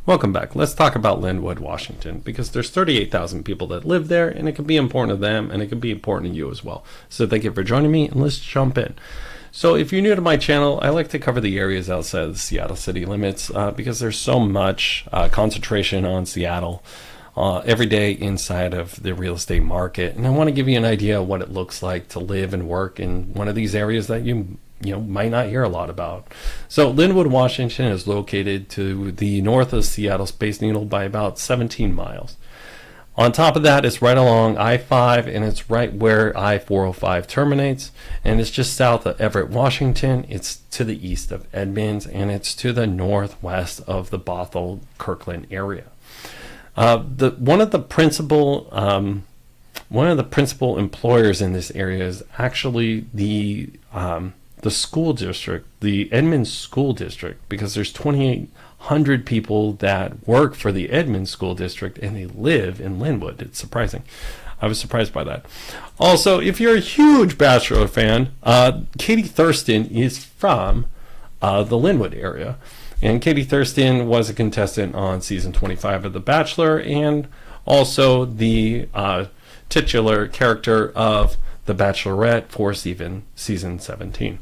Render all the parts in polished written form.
Welcome back. Let's talk about Lynnwood, Washington, because there's 38,000 people that live there, and it can be important to them, and it can be important to you as well. So thank you for joining me, and let's jump in. So if you're new to my channel, I like to cover the areas outside of the Seattle city limits because there's so much concentration on Seattle every day inside of the real estate market. And I want to give you an idea of what it looks like to live and work in one of these areas that you might not hear a lot about. So Lynnwood, Washington is located to the north of Seattle Space Needle by about 17 miles. On top of that, it's right along I-5, and it's right where I-405 terminates, and it's just south of Everett, Washington. It's to the east of Edmonds, and it's to the northwest of the Bothell, Kirkland area. One of the principal employers in this area is actually the school district, the Edmonds School District, because there's 2,800 people that work for the Edmonds School District and they live in Lynnwood. It's surprising. I was surprised by that. Also, if you're a huge Bachelor fan, Katie Thurston is from the Lynnwood area. And Katie Thurston was a contestant on season 25 of The Bachelor and also the titular character of The Bachelorette for season 17.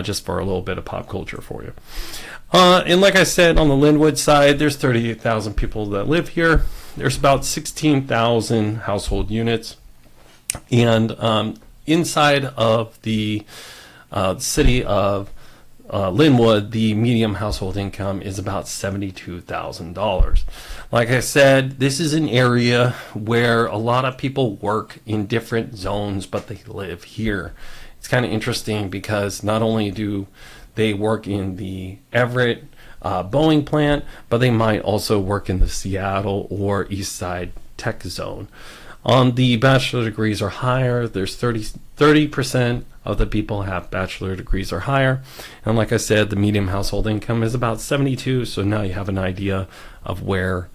Just for a little bit of pop culture for you. And like I said, on the Lynnwood side, there's 38,000 people that live here. There's about 16,000 household units. And inside of the city of Lynnwood, the median household income is about $72,000. Like I said, this is an area where a lot of people work in different zones, but they live here. It's kind of interesting because not only do they work in the Everett Boeing plant, but they might also work in the Seattle or East Side Tech Zone. The bachelor degrees are higher. There's 30% of the people have bachelor degrees or higher. And like I said, the median household income is about 72. So now you have an idea of where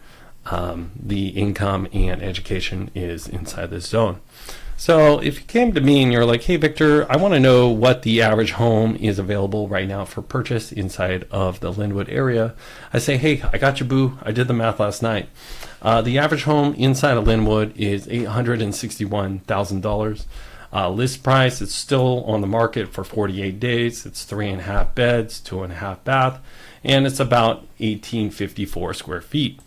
the income and education is inside this zone. So if you came to me and you're like, hey, Victor, I want to know what the average home is available right now for purchase inside of the Lynnwood area, I say, hey, I got you, boo. I did the math last night. The average home inside of Lynnwood is $861,000. List price, it's still on the market for 48 days. It's 3.5 beds, 2.5 bath, and it's about 1,854 square feet.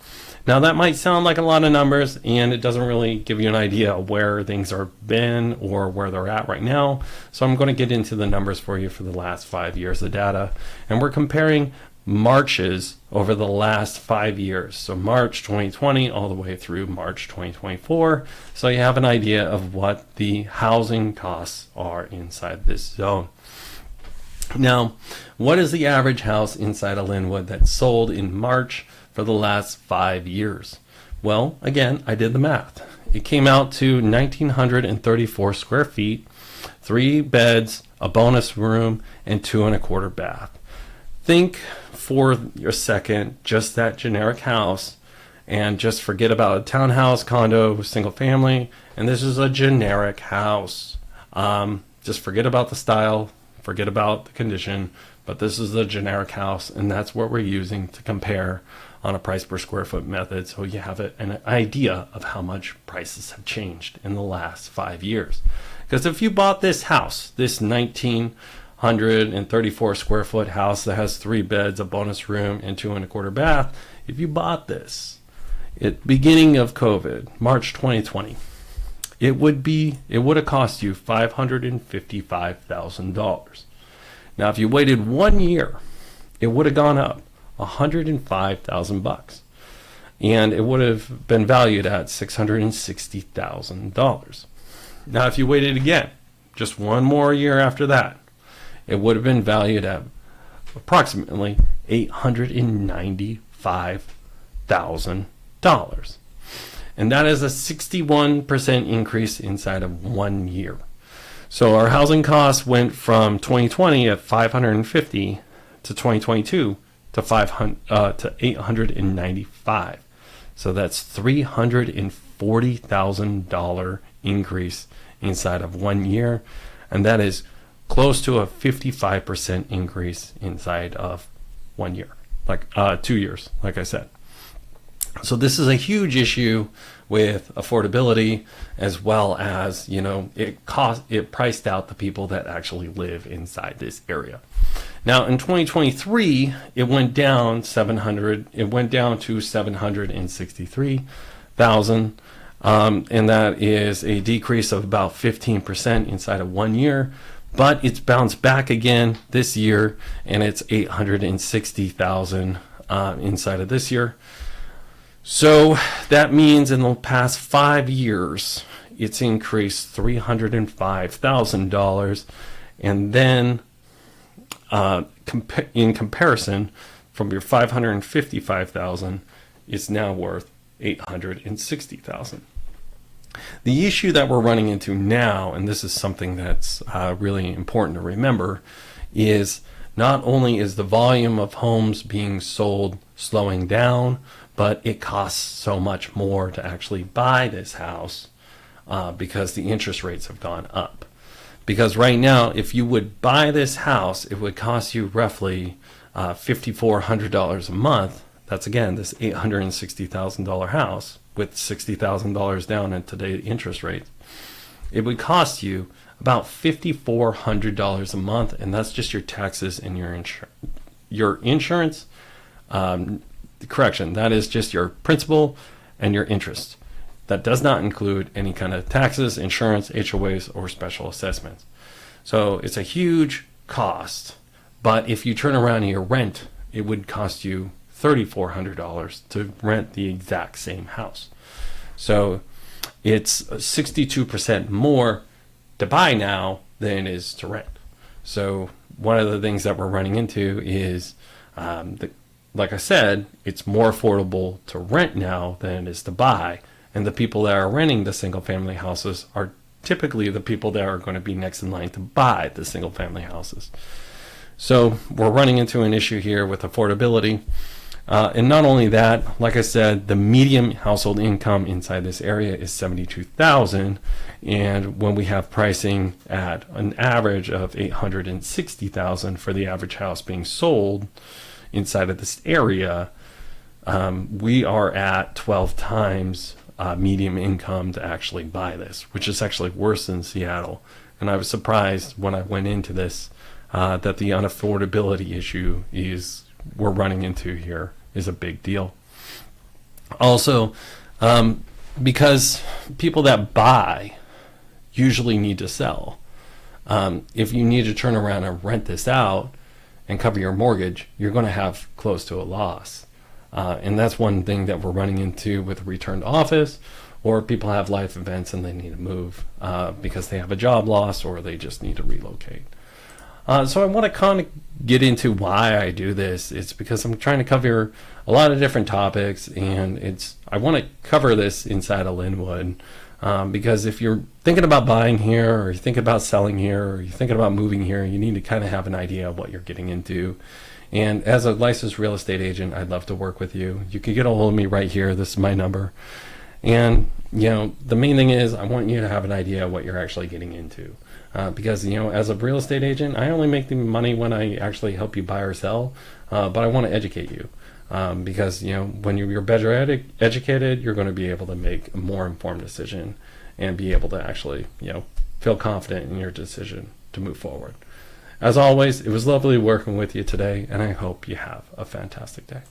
Now that might sound like a lot of numbers, and it doesn't really give you an idea of where things are been or where they're at right now. So I'm going to get into the numbers for you for the last 5 years of data, and we're comparing Marches over the last 5 years. So March 2020 all the way through March 2024. So you have an idea of what the housing costs are inside this zone. Now, what is the average house inside of Lynnwood that sold in March for the last 5 years? Well, again, I did the math. It came out to 1,934 square feet, 3 beds, a bonus room, and 2.25 bath. Think for a second, just that generic house, and just forget about a townhouse, condo, single family, and this is a generic house. Just forget about the style, forget about the condition, but this is a generic house, and that's what we're using to compare on a price per square foot method, so you have an idea of how much prices have changed in the last 5 years. Because if you bought this house, this 1,934 square foot house that has 3 beds, a bonus room, and 2.25 bath, if you bought this at the beginning of COVID, March 2020, it would have cost you $555,000. Now, if you waited 1 year, it would have gone up $105,000, and it would have been valued at $660,000. Now, if you waited again, just one more year after that, it would have been valued at approximately $895,000. And that is a 61% increase inside of 1 year. So our housing costs went from 2020 at $550 to 2022 to $895. So that's $340,000 increase inside of 1 year, and that is close to a 55% increase inside of 1 year, like 2 years, like I said. So this is a huge issue with affordability, as well as, it priced out the people that actually live inside this area. Now in 2023, it went down to 763,000. And that is a decrease of about 15% inside of 1 year, but it's bounced back again this year, and it's 860,000 inside of this year. So that means in the past 5 years, it's increased $305,000, and then in comparison, from your 555,000, it's now worth 860,000. The issue that we're running into now, and this is something that's really important to remember, is not only is the volume of homes being sold slowing down, but it costs so much more to actually buy this house because the interest rates have gone up. Because right now, if you would buy this house, it would cost you roughly $5,400 a month. That's, again, this $860,000 house with $60,000 down in today's interest rates. It would cost you about $5,400 a month, and that's just your taxes and your insurance. Correction, that is just your principal and your interest. That does not include any kind of taxes, insurance, HOAs, or special assessments. So it's a huge cost. But if you turn around and you rent, it would cost you $3,400 to rent the exact same house. So it's 62% more to buy now than it is to rent. So one of the things that we're running into is, like I said, it's more affordable to rent now than it is to buy. And the people that are renting the single family houses are typically the people that are going to be next in line to buy the single family houses. So we're running into an issue here with affordability. And not only that, like I said, the median household income inside this area is $72,000, and when we have pricing at an average of $860,000 for the average house being sold inside of this area, we are at 12 times median income to actually buy this, which is actually worse than Seattle. And I was surprised when I went into this that the unaffordability issue we're running into here is a big deal. Also, because people that buy usually need to sell. If you need to turn around and rent this out and cover your mortgage, you're going to have close to a loss. And that's one thing that we're running into with return to office, or people have life events and they need to move because they have a job loss or they just need to relocate. So I want to kind of get into why I do this. It's because I'm trying to cover a lot of different topics, and I want to cover this inside of Lynnwood. Because if you're thinking about buying here, or you're thinking about selling here, or you're thinking about moving here, you need to kind of have an idea of what you're getting into. And as a licensed real estate agent, I'd love to work with you. You can get a hold of me right here. This is my number. And, the main thing is I want you to have an idea of what you're actually getting into. Because, as a real estate agent, I only make the money when I actually help you buy or sell. But I want to educate you. Because, when you're better educated, you're going to be able to make a more informed decision and be able to actually, feel confident in your decision to move forward. As always, it was lovely working with you today, and I hope you have a fantastic day.